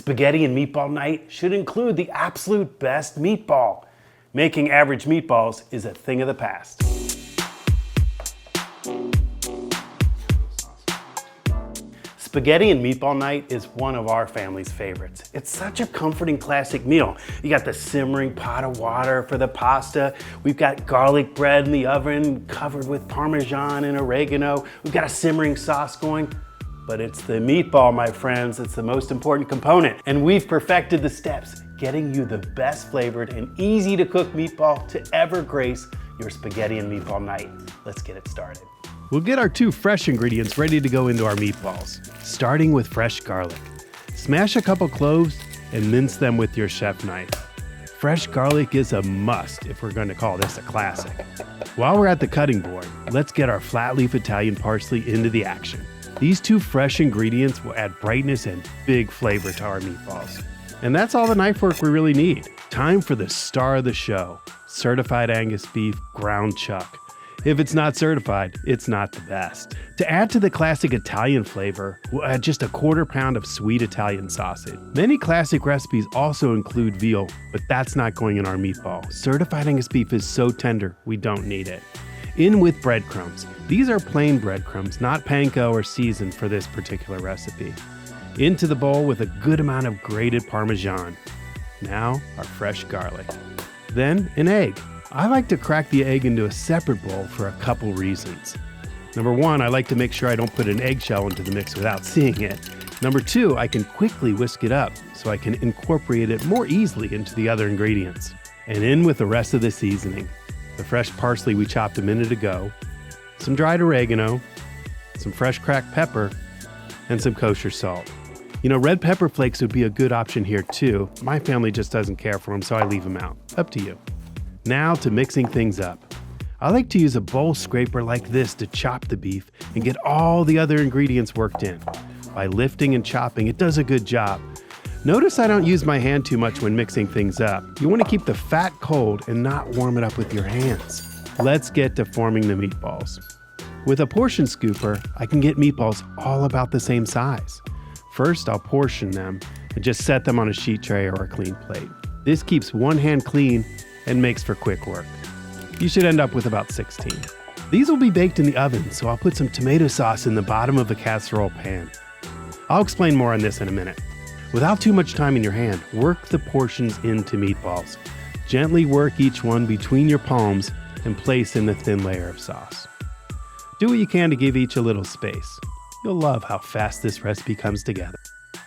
Spaghetti and meatball night should include the absolute best meatball. Making average meatballs is a thing of the past. Spaghetti and meatball night is one of our family's favorites. It's such a comforting classic meal. You got the simmering pot of water for the pasta. We've got garlic bread in the oven covered with Parmesan and oregano. We've got a simmering sauce going. But it's the meatball, my friends. It's the most important component. And we've perfected the steps, getting you the best flavored and easy to cook meatball to ever grace your spaghetti and meatball night. Let's get it started. We'll get our 2 fresh ingredients ready to go into our meatballs, starting with fresh garlic. Smash a couple cloves and mince them with your chef knife. Fresh garlic is a must if we're going to call this a classic. While we're at the cutting board, let's get our flat leaf Italian parsley into the action. These 2 fresh ingredients will add brightness and big flavor to our meatballs. And that's all the knife work we really need. Time for the star of the show, Certified Angus Beef ground chuck. If it's not certified, it's not the best. To add to the classic Italian flavor, we'll add just a 1/4 pound of sweet Italian sausage. Many classic recipes also include veal, but that's not going in our meatball. Certified Angus beef is so tender, we don't need it. In with breadcrumbs. These are plain breadcrumbs, not panko or seasoned for this particular recipe. Into the bowl with a good amount of grated Parmesan. Now, our fresh garlic. Then, an egg. I like to crack the egg into a separate bowl for a couple reasons. Number 1, I like to make sure I don't put an eggshell into the mix without seeing it. Number 2, I can quickly whisk it up so I can incorporate it more easily into the other ingredients. And in with the rest of the seasoning. The fresh parsley we chopped a minute ago, some dried oregano, some fresh cracked pepper, and some kosher salt. You know, red pepper flakes would be a good option here too. My family just doesn't care for them, so I leave them out. Up to you. Now to mixing things up. I like to use a bowl scraper like this to chop the beef and get all the other ingredients worked in. By lifting and chopping, it does a good job. Notice I don't use my hand too much when mixing things up. You want to keep the fat cold and not warm it up with your hands. Let's get to forming the meatballs. With a portion scooper, I can get meatballs all about the same size. First, I'll portion them and just set them on a sheet tray or a clean plate. This keeps one hand clean and makes for quick work. You should end up with about 16. These will be baked in the oven, so I'll put some tomato sauce in the bottom of the casserole pan. I'll explain more on this in a minute. Without too much time in your hand, work the portions into meatballs. Gently work each one between your palms and place in the thin layer of sauce. Do what you can to give each a little space. You'll love how fast this recipe comes together.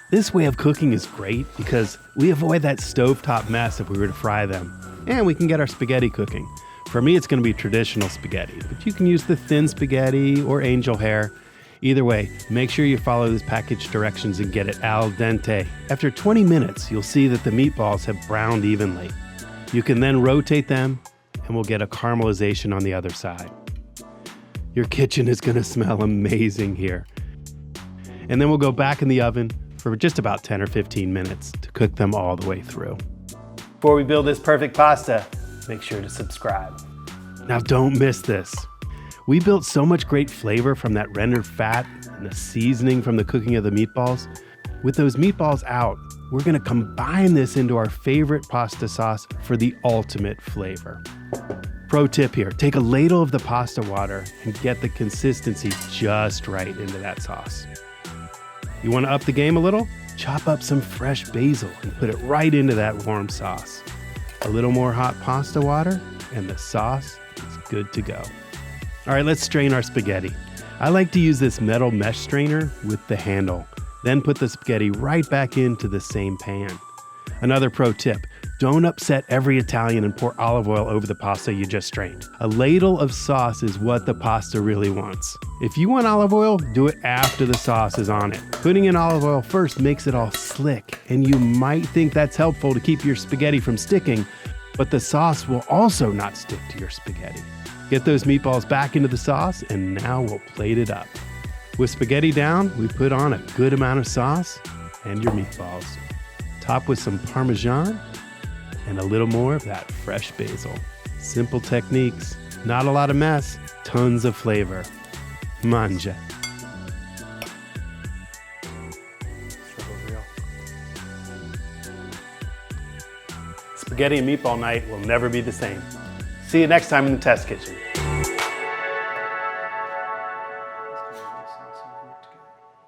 This way of cooking is great because we avoid that stovetop mess if we were to fry them, and we can get our spaghetti cooking. For me, it's going to be traditional spaghetti, but you can use the thin spaghetti or angel hair. Either way, make sure you follow these package directions and get it al dente. After 20 minutes, you'll see that the meatballs have browned evenly. You can then rotate them and we'll get a caramelization on the other side. Your kitchen is going to smell amazing here. And then we'll go back in the oven for just about 10 or 15 minutes to cook them all the way through. Before we build this perfect pasta, make sure to subscribe. Now don't miss this. We built so much great flavor from that rendered fat and the seasoning from the cooking of the meatballs. With those meatballs out, we're going to combine this into our favorite pasta sauce for the ultimate flavor. Pro tip here, take a ladle of the pasta water and get the consistency just right into that sauce. You want to up the game a little? Chop up some fresh basil and put it right into that warm sauce. A little more hot pasta water and the sauce is good to go. All right, let's strain our spaghetti. I like to use this metal mesh strainer with the handle, then put the spaghetti right back into the same pan. Another pro tip, don't upset every Italian and pour olive oil over the pasta you just strained. A ladle of sauce is what the pasta really wants. If you want olive oil, do it after the sauce is on it. Putting in olive oil first makes it all slick, and you might think that's helpful to keep your spaghetti from sticking, but the sauce will also not stick to your spaghetti. Get those meatballs back into the sauce, and now we'll plate it up. With spaghetti down, we put on a good amount of sauce and your meatballs. Top with some Parmesan and a little more of that fresh basil. Simple techniques, not a lot of mess, tons of flavor. Mangia. spaghetti and meatball night will never be the same. See you next time in the test kitchen.